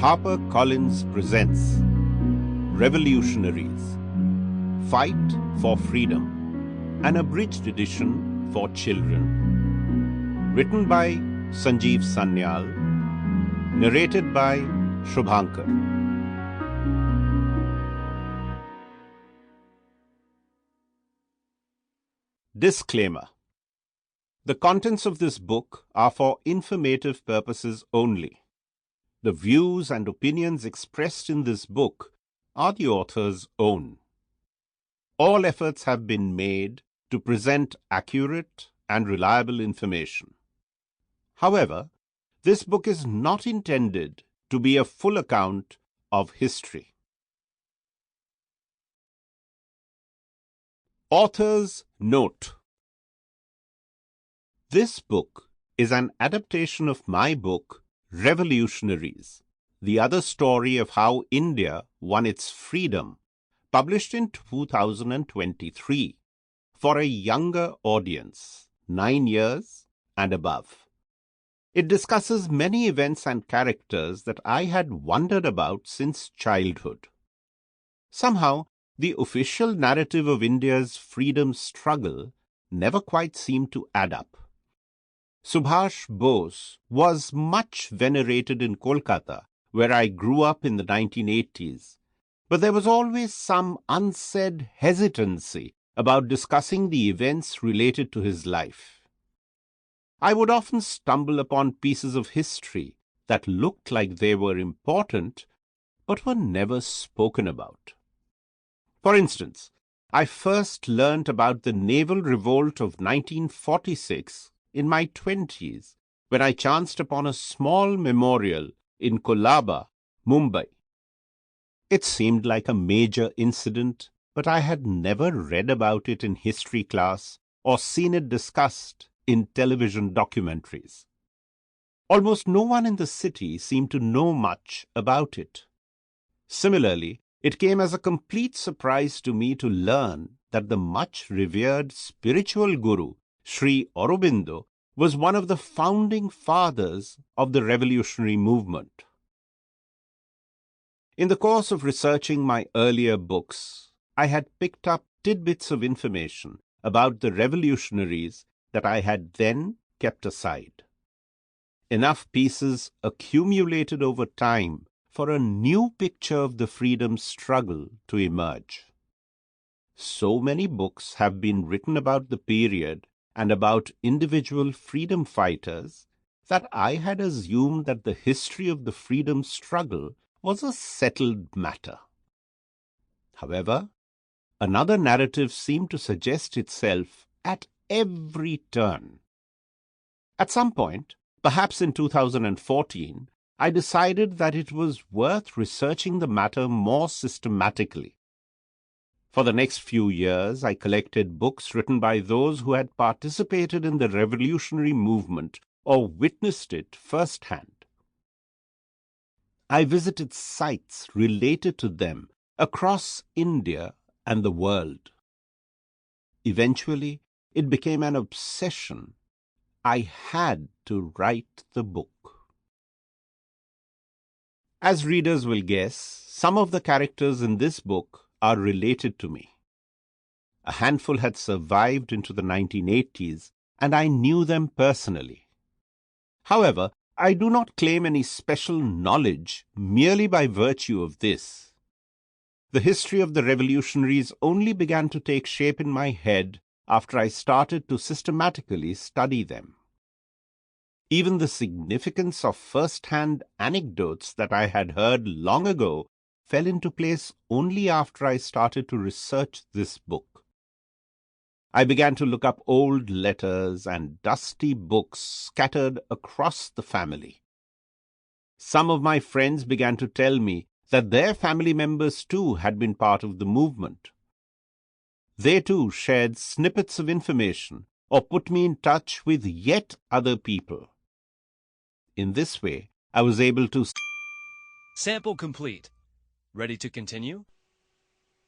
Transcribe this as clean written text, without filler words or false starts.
HarperCollins presents Revolutionaries, Fight for Freedom, an abridged edition for children. Written by Sanjeev Sanyal, narrated by Shubhankar. Disclaimer. The contents of this book are for informative purposes only. The views and opinions expressed in this book are the author's own. All efforts have been made to present accurate and reliable information. However, this book is not intended to be a full account of history. Author's Note. This book is an adaptation of my book, Revolutionaries, the other story of how India won its freedom, published in 2023, for a younger audience, 9 years and above. It discusses many events and characters that I had wondered about since childhood. Somehow, the official narrative of India's freedom struggle never quite seemed to add up. Subhas Bose was much venerated in Kolkata, where I grew up in the 1980s, but there was always some unsaid hesitancy about discussing the events related to his life. I would often stumble upon pieces of history that looked like they were important, but were never spoken about. For instance, I first learnt about the naval revolt of 1946 in my 20s, when I chanced upon a small memorial in Colaba, Mumbai. It seemed like a major incident, but I had never read about it in history class or seen it discussed in television documentaries. Almost no one in the city seemed to know much about it. Similarly, it came as a complete surprise to me to learn that the much revered spiritual guru, Sri Aurobindo, was one of the founding fathers of the revolutionary movement. In the course of researching my earlier books, I had picked up tidbits of information about the revolutionaries that I had then kept aside. Enough pieces accumulated over time for a new picture of the freedom struggle to emerge. So many books have been written about the period and about individual freedom fighters that I had assumed that the history of the freedom struggle was a settled matter. However, another narrative seemed to suggest itself at every turn. At some point, perhaps in 2014, I decided that it was worth researching the matter more systematically. For the next few years, I collected books written by those who had participated in the revolutionary movement or witnessed it firsthand. I visited sites related to them across India and the world. Eventually, it became an obsession. I had to write the book. As readers will guess, some of the characters in this book are related to me. A handful had survived into the 1980s, and I knew them personally. However, I do not claim any special knowledge merely by virtue of this. The history of the revolutionaries only began to take shape in my head after I started to systematically study them. Even the significance of first-hand anecdotes that I had heard long ago fell into place only after I started to research this book. I began to look up old letters and dusty books scattered across the family. Some of my friends began to tell me that their family members too had been part of the movement. They too shared snippets of information or put me in touch with yet other people. In this way, I was able to... Sample complete. Ready to continue?